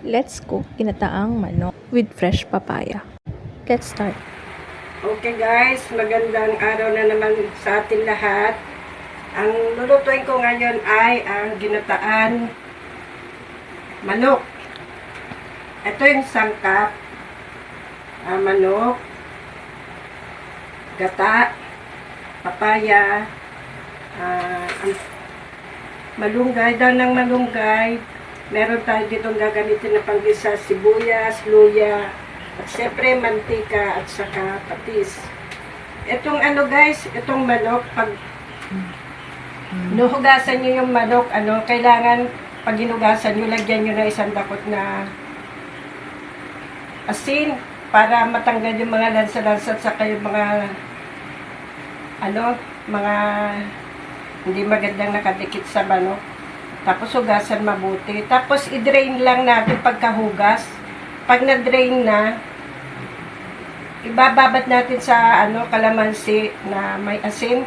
Let's cook ginataang manok with fresh papaya. Let's start. Okay guys, magandang araw na naman sa atin lahat. Ang lulutuin ko ngayon ay ang ginataan manok. Ito yung sangkap, manok, gata, papaya, malunggay, daw ng malunggay. Meron tayo ditong gagamitin na panggisa, sibuyas, luya, at siyempre mantika at saka patis. Itong guys, itong manok, pag nuhugasan nyo yung manok, kailangan pag hinugasan nyo, lagyan nyo na isang dakot na asin para matanggal yung mga lansa-lansa at saka yung mga mga hindi magandang nakadikit sa manok. Tapos hugasan mabuti. Tapos i-drain lang natin pagkahugas. Pag na-drain na, ibababat natin sa kalamansi na may asin.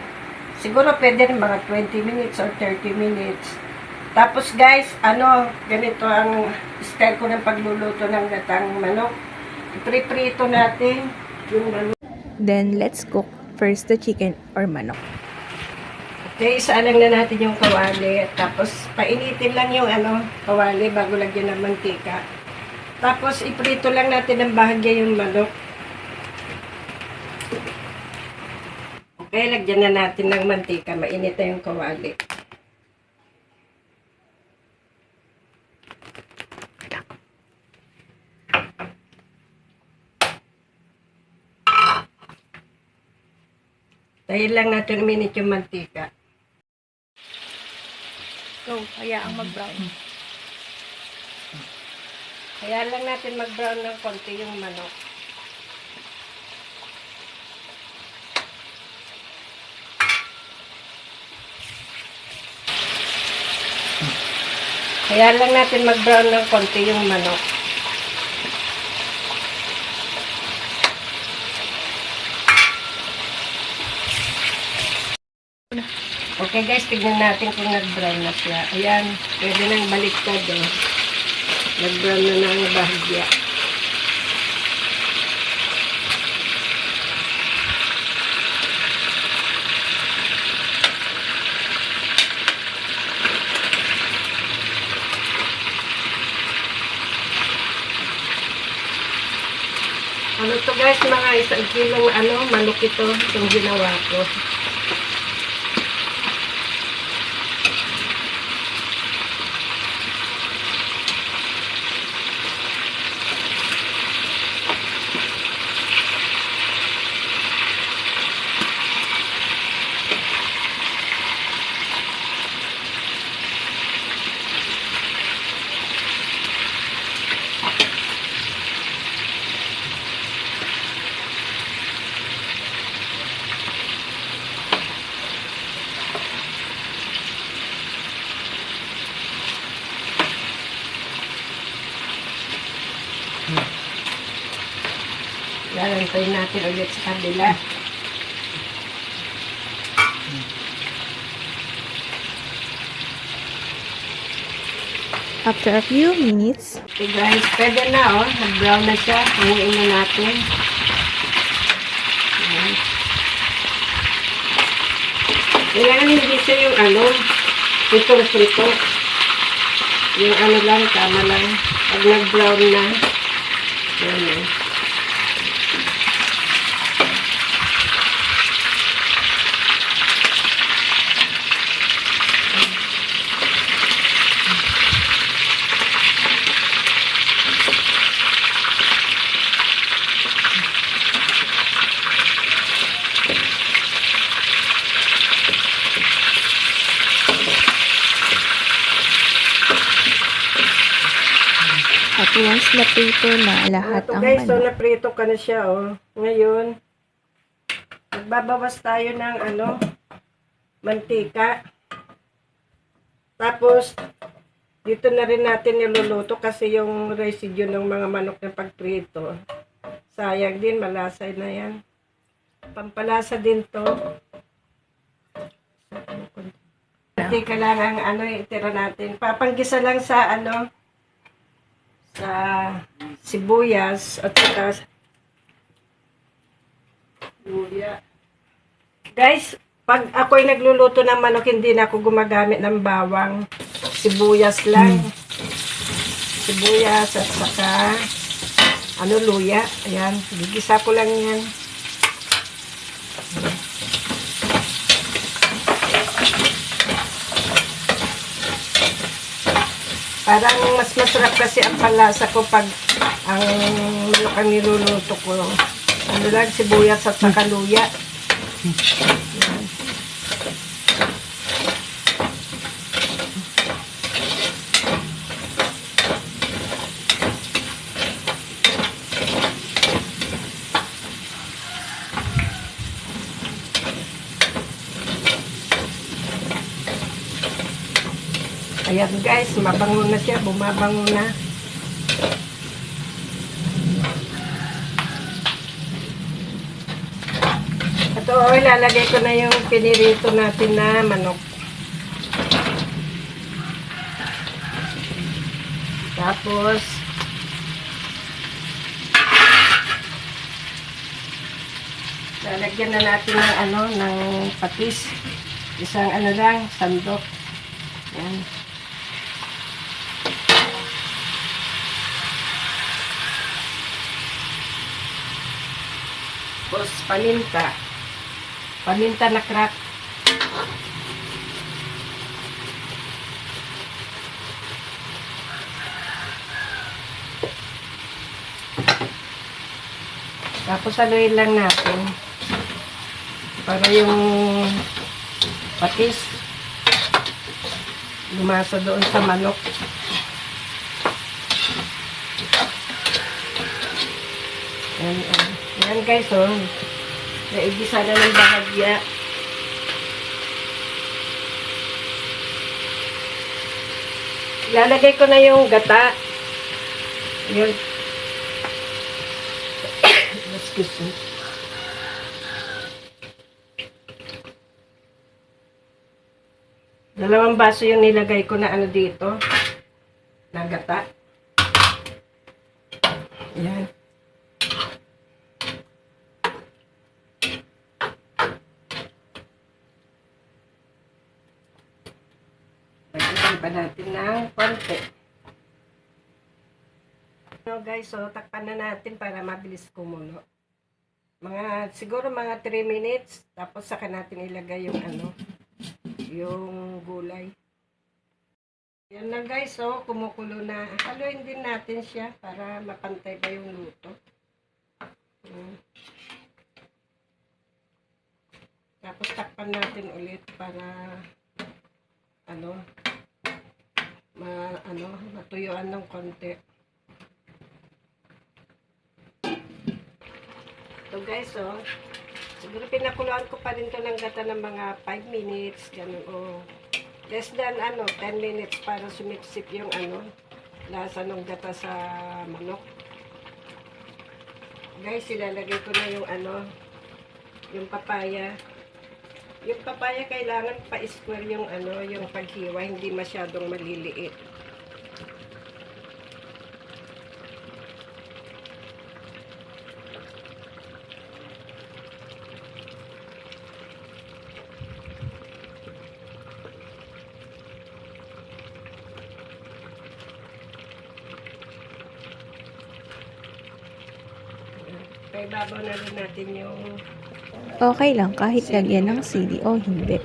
Siguro pwede rin mga 20 minutes or 30 minutes. Tapos guys, ganito ang style ko ng pagluluto ng gatang manok. Ipriprito natin yung manok. Then, let's cook first the chicken or manok. Okay, isaalang na natin yung kawali. Tapos, painitin lang yung kawali bago lagyan ng mantika. Tapos, iprito lang natin ng bahagya yung manok. Okay, lagyan na natin ng mantika. Mainit na yung kawali. Dahil lang natin uminit yung mantika. So, hayaang mag-brown. Kaya lang natin mag-brown ng konti yung manok. Kaya lang natin mag-brown ng konti yung manok. Okay guys, tignan natin kung nag-brown na siya. Ayan, pwede nang baliktad eh. Nag-brown na ng bahagya. Ano to guys, mga 1 kilong manok ito, itong ginawa ko. Lalantayin natin ulit sa kabila. After a few minutes, Okay guys, pwede na nag-brown na siya. Hanguin na natin. Ayan. Kailangan hindi siya yung pritong-prito. Yung lang, tama lang. Pag nag-brown na, ayan. at once naprito na lahat ang guys, so manok, naprito ka na siya Ngayon, magbabawas tayo ng mantika. Tapos, dito na rin natin niluluto kasi yung residue ng mga manok na pagprito. Sayang din, malasa na yan. Pampalasa din to. Mantika lang ang itira natin. Papanggisa lang sa sa sibuyas at saka luya. Guys, pag ako'y nagluluto ng manok, hindi na ako gumagamit ng bawang. Sibuyas lang. Sibuyas at saka luya. Ayan, gigisa ko lang yan. Parang mas masarap kasi ang palasa ko pag ang manok ang niluluto ko. Lang, sibuyas at saka luya. Ayan. Ayan guys, mabango na siya, bumabango na. Ito, ilalagay ko na yung pinirito natin na manok. Tapos, lalagyan na natin ng ng patis. Isang lang, sandok. Ayan. Tapos paminta. Paminta na crack. Tapos haluin lang natin para yung patis lumasa doon sa manok. Ayan guys, naigisa na ng bahagya. Ilalagay ko na yung gata. Ayan. Excuse me. Dalawang baso yung nilagay ko na dito. Na gata. Ayan. Lagyan pa natin ng konti. Guys, takpan na natin para mabilis kumulo. Siguro mga 3 minutes. Tapos saka natin ilagay yung yung gulay. Yan na guys, kumukulo na. Haluin din natin siya para mapantay pa yung luto. Tapos takpan natin ulit para matuyuan ng konti. So guys, siguro pinakuluan ko pa rin to ng gata ng mga 5 minutes, ganun, less than 10 minutes para sumipsip yung lasa ng gata sa manok. Guys, ilalagay ko na yung papaya. Yung papaya kailangan pa-square yung yung paghiwa, hindi masyadong maliliit. Kaya babaw na rin natin yung Okay lang kahit lagyan ng sili o hindi.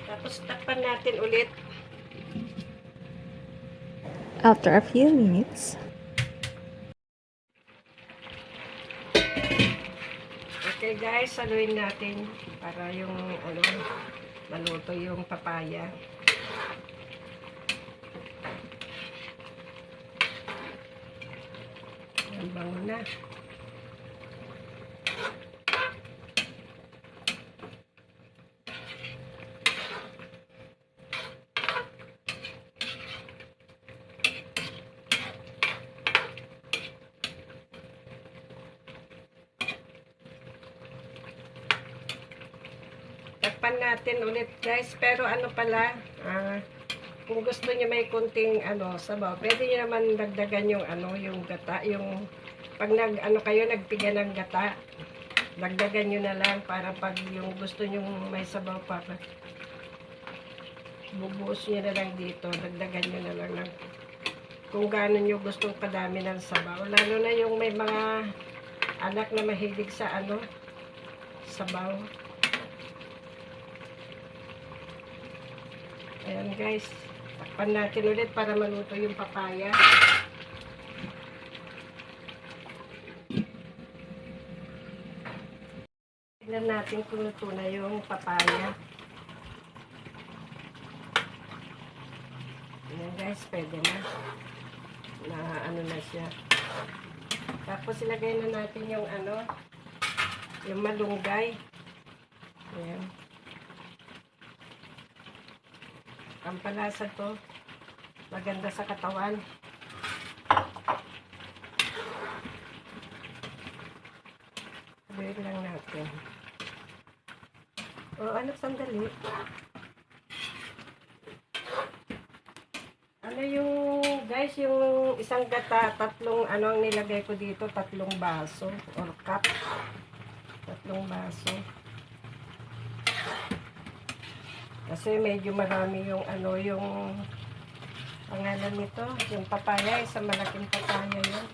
tapos takpan natin ulit. After a few minutes, Okay guys, haluin natin para yung maluto yung papaya. Ang bango na. Takpan natin ulit guys, pero pala, Kung gusto niyo may konting sabaw, pwede niyo naman dagdagan yung yung gata, yung pag kayo nagpiga ng gata, dagdagan niyo na lang para pag yung gusto niyo may sabaw pa, bubuhos niyo na lang dito, dagdagan niyo na lang kung gaano niyo gustong kadami ng sabaw. Lalo na yung may mga anak na mahilig sa sabaw. Ayan guys, takpan natin ulit para maluto yung papaya. Tignan natin kung luto na yung papaya. Ayan guys, pwede na. Na siya. Tapos ilagay na natin yung yung malunggay. Ayan. Ang palasa to, maganda sa katawan. Haluin lang natin. Sandali. Guys, yung isang gata, tatlong, ang nilagay ko dito, tatlong baso, or cup. Tatlong baso. Kasi medyo marami yung yung pangalan nito, yung papaya, isang malaking papaya yun.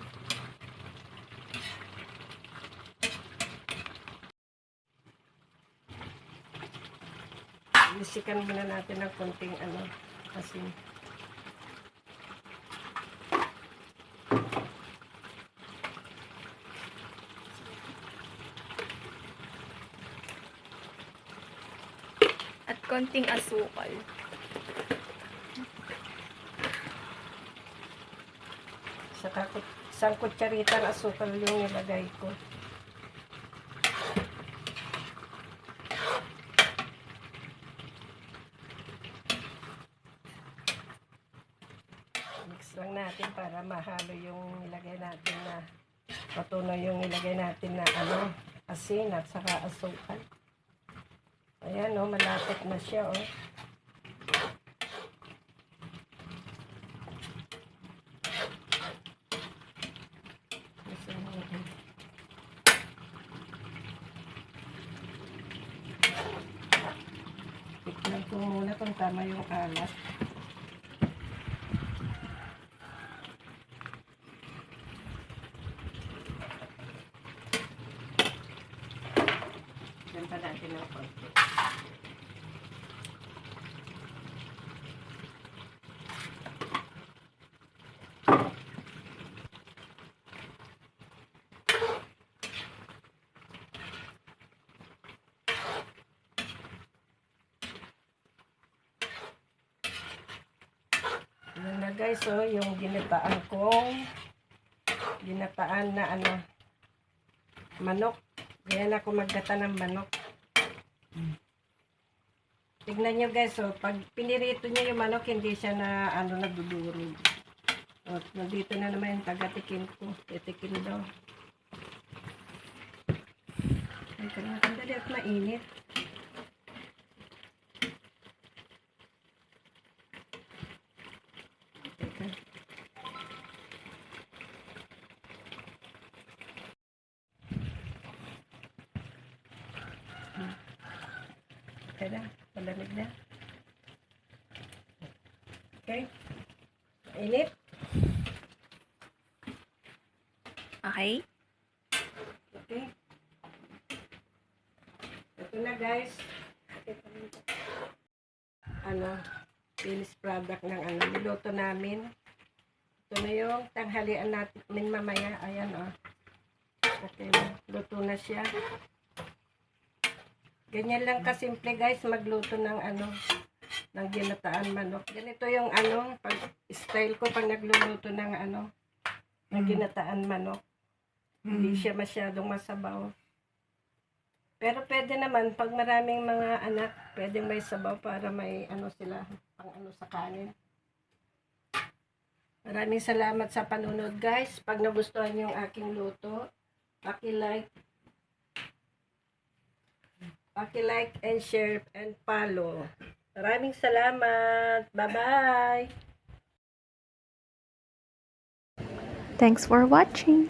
Isikan muna natin ng konting asin. At konting asukal. Saka isang kutsarita ng asukal yung nilagay ko. Mix lang natin para mahalo yung nilagay natin na patunaw yung nilagay natin na asin at saka asukal. Ayan malapit na siya Tikman ko muna kung tama yung alat. Ganda natin ng konti. Yan na guys, yung ginataan na manok. Ganyan ako maggata ng manok. Tignan nyo guys, pag pinirito nyo yung manok, hindi siya na nagdudurog. Nandito na naman yung taga-tikim ko. Itikim daw. Ay, kandali at mainit. Okay na, malamig na. Okay. Init. Okay? Okay. Ito na guys. Finished product ng niluto namin. Ito na yung tanghalian natin mamaya. Ayan Okay na. Luto na siya. Ganyan lang kasimple guys magluto ng ng ginataan manok. Ganito yung pag style ko pag nagluluto ng ng ginataan manok. Hindi siya masyadong masabaw. Pero pwede naman pag maraming mga anak, pwedeng may sabaw para may sila pang sa kanin. Maraming salamat sa panunod guys. Pag nagustuhan niyo yung aking luto, paki-like and share and follow. Maraming salamat. Bye-bye! Thanks for watching!